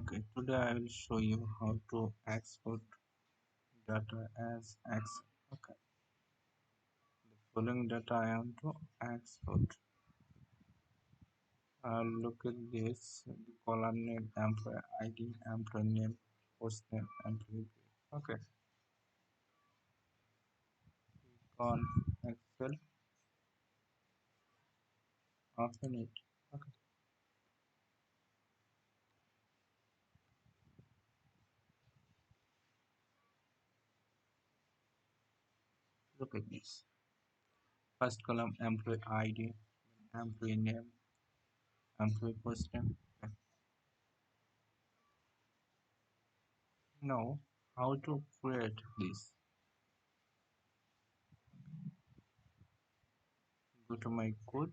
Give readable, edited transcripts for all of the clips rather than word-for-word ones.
Okay, today I will show you how to export data as Excel. Okay, the following data I want to export. Look at this: the column name, employee ID, employee name, post name, employee grade. Okay, on Excel, open it. Okay, look at this. First column, employee ID, employee name, employee post name. Okay. Now, how to create this? Go to my code.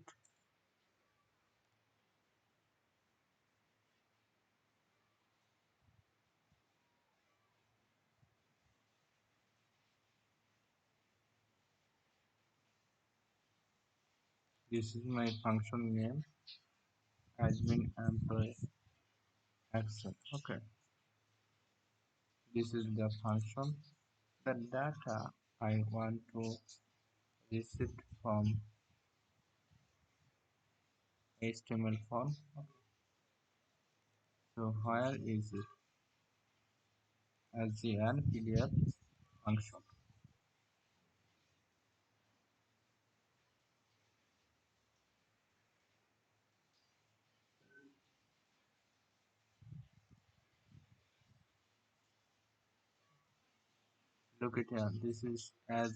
This is my function name, admin employee Excel. Okay, this is the function. The data I want to receive from HTML form. Okay. So where is it? As an PDF function. Look at here. This is as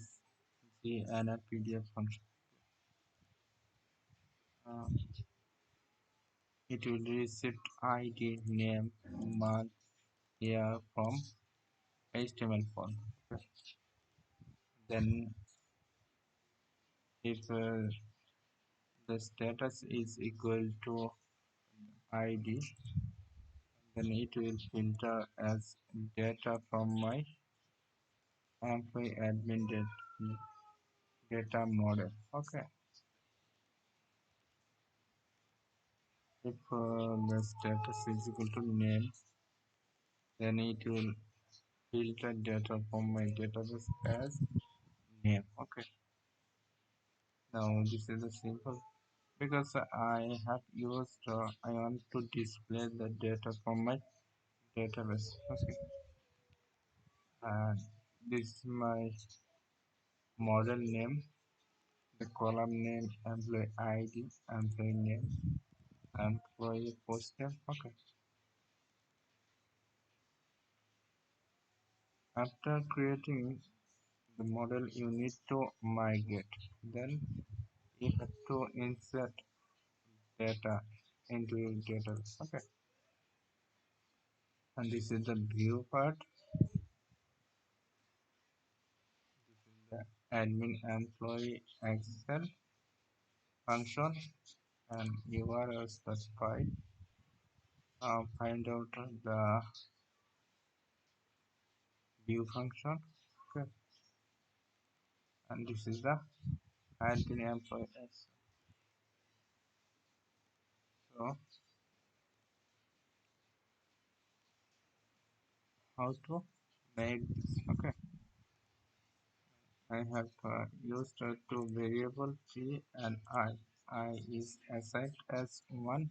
an PDF function. Um, it will receive ID, name, month, year from HTML form. Okay. Then if the status is equal to ID, then it will filter as data from my employee admin data model. Okay, if the status is equal to name, then it will filter data from my database as name. Okay, now this is a simple because I want to display the data from my database. Okay, and this is my model name, the column name, employee ID, employee name, employee post name. Okay, after creating the model, you need to migrate. Then you have to insert data into your database. Okay, and this is the view part. The admin employee Excel function, and URL specified. Find out the view function. Okay, and this is the admin employee Excel. So how to make this? Okay, I have used two variable p and I. I is assigned as 1,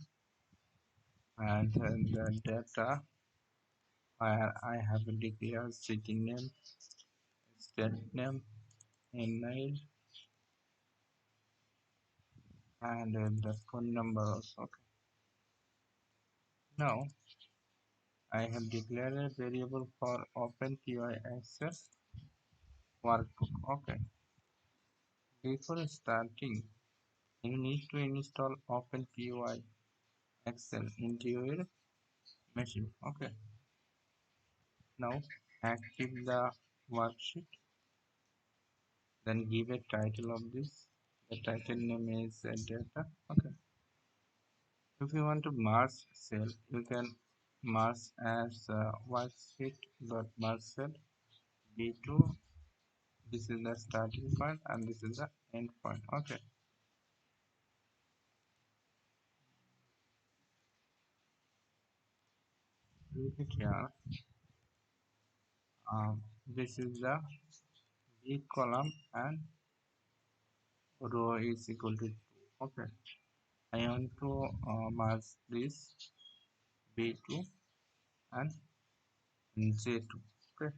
and the data I have declared city name, state name, email, and the phone number also. Okay. Now I have declared a variable for openpyxl workbook. Okay. Before starting, you need to install openpyxl into your machine. Okay. Now active the worksheet, then give a title of this. The title name is data. Okay. If you want to merge cell, you can merge as worksheet dot merge cell b2. This is the starting point and this is the end point. Okay. look at here. This is the B column and row is equal to 2. Okay, I want to merge this B2 and J2. Okay,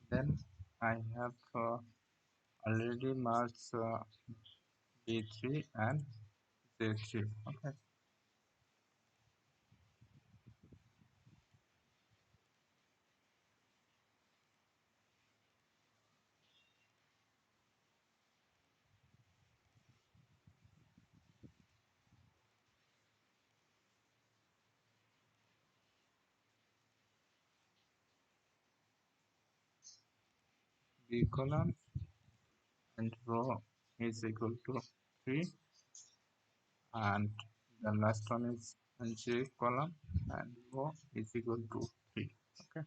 then I have already merged B3 and J3. Okay, B column and row is equal to 3, and the last one is J column and row is equal to 3. Okay,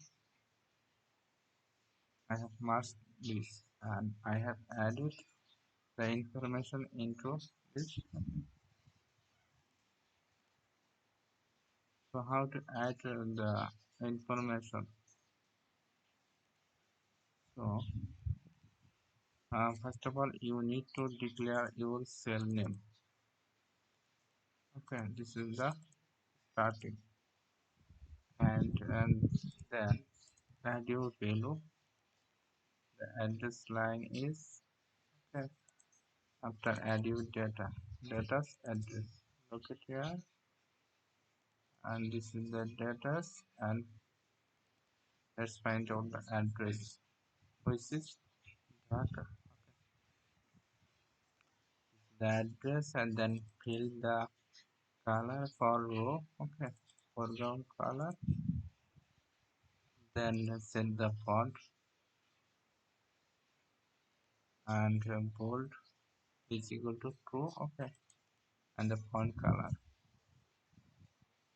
I have marked this and I have added the information into this. So how to add the information? So first of all, you need to declare your cell name. Okay, this is the starting, and then add your value. The address line is okay. After add your data's address. Look at here, and this is the data's, and let's find out the address, which is data. The address, and then fill the color for row. Okay, foreground color. Then set the font and bold is equal to true. Okay, and the font color,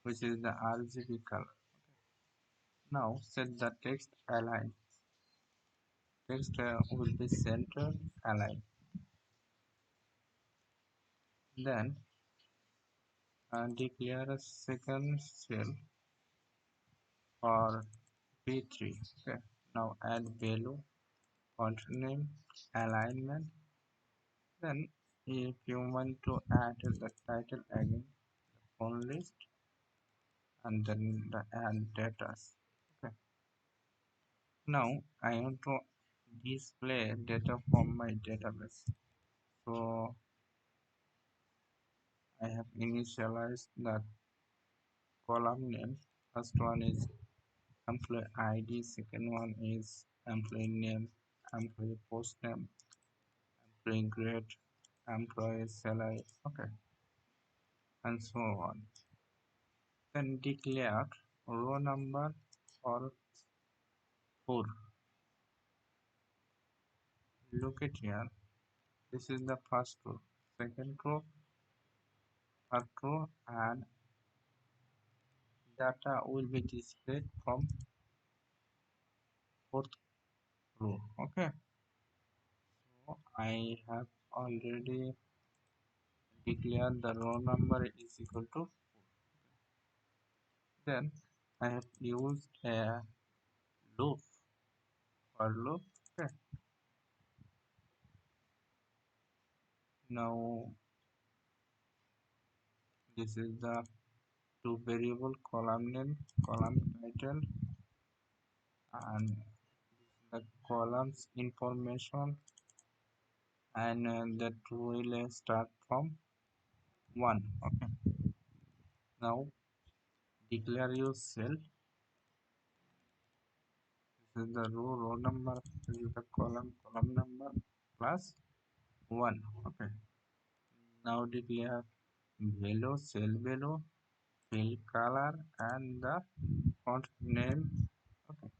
which is the RGB color. Now set the text align. Text will be center align. Then declare a second cell for B3. Okay. Now add value, font name, alignment. Then if you want to add the title again, font list, and then the add data. Okay. Now I want to display data from my database. So I have initialized the column name. First one is employee ID, second one is employee name, employee post name, employee grade, employee salary, okay, and so on. Then declare row number for 4. Look at here. This is the first row, second row, third row, and data will be displayed from fourth row. Okay, so I have already declared the row number is equal to. Then I have used a loop for loop. Okay, now this is the two variable column name, column title, and the columns information, and that will start from 1. Okay, now declare your cell. This is the row number, this is the column number plus 1. Okay, now declare value, cell value, fill color, and the font name. Okay,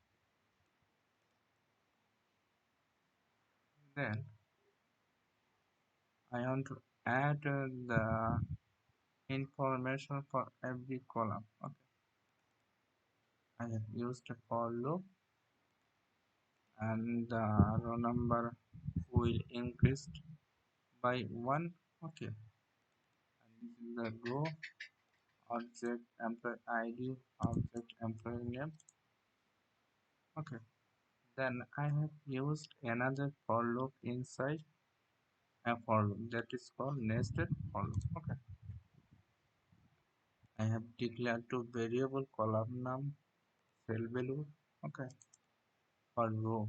then I want to add the information for every column. Okay, I have used a for loop, and the row number will increase by 1. Okay, and this is the row object employee ID, object employee name. Okay. Then I have used another for loop inside a for loop that is called nested for loop. Okay. I have declared two variable column name cell value. Okay. For row,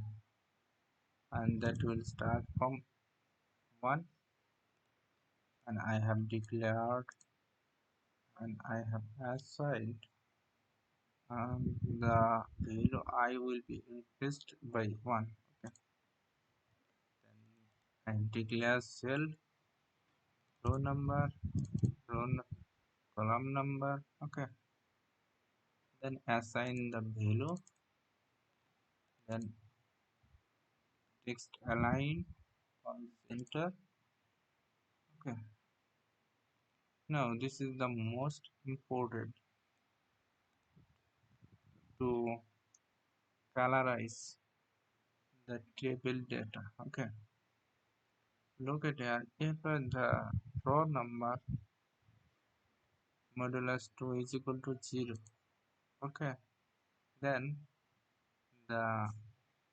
and that will start from 1, and I have declared and I have assigned the value I will be increased by 1. Okay. Then I declare cell row number, column number. Okay. Then assign the value, then text align on center. Okay. Now this is the most important, to colorize the table data. Okay. Look at here. If the row number modulus 2 is equal to 0. Okay. Then the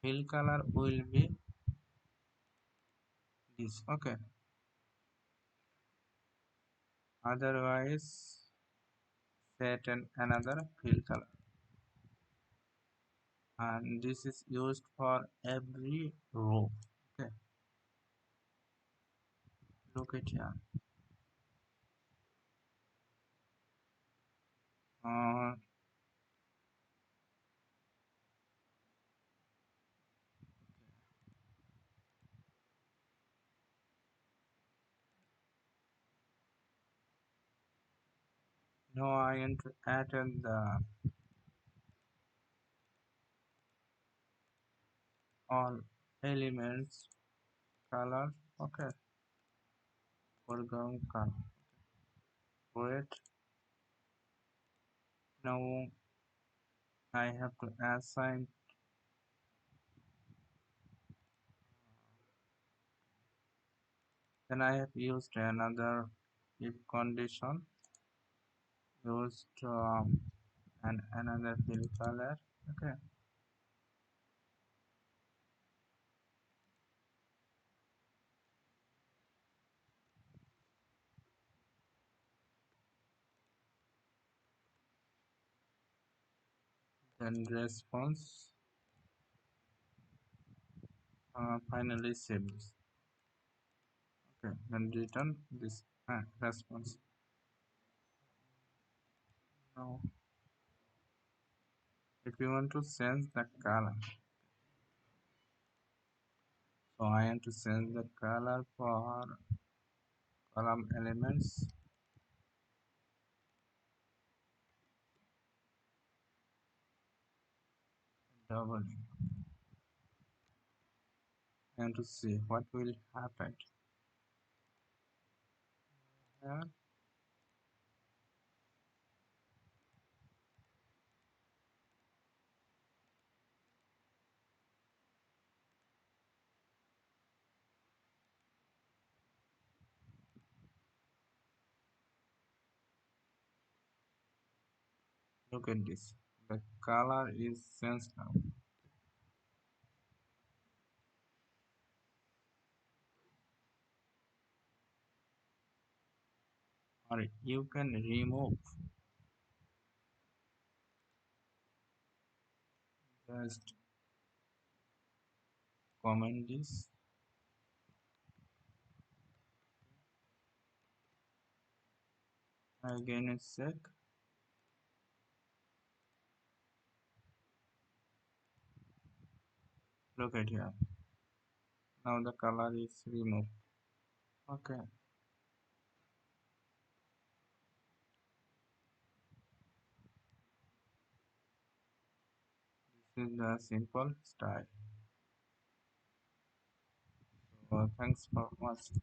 fill color will be this. Okay. Otherwise set another fill color, and this is used for every row. Okay. Look at here. uh, Now I want to add the all elements color. Okay. Foreground color. Wait. Now I have to assign. Then I have used another if condition, used and another fill color. Okay. Then response, finally save this. Okay. Then return this response. Now if you want to change the color, so I want to change the color for column elements. Double and to see what will happen here. Look at this, the color is changed now, or you can remove, just comment this, again a sec. Look at here, now the color is removed. Okay. This is the simple style. So thanks for watching.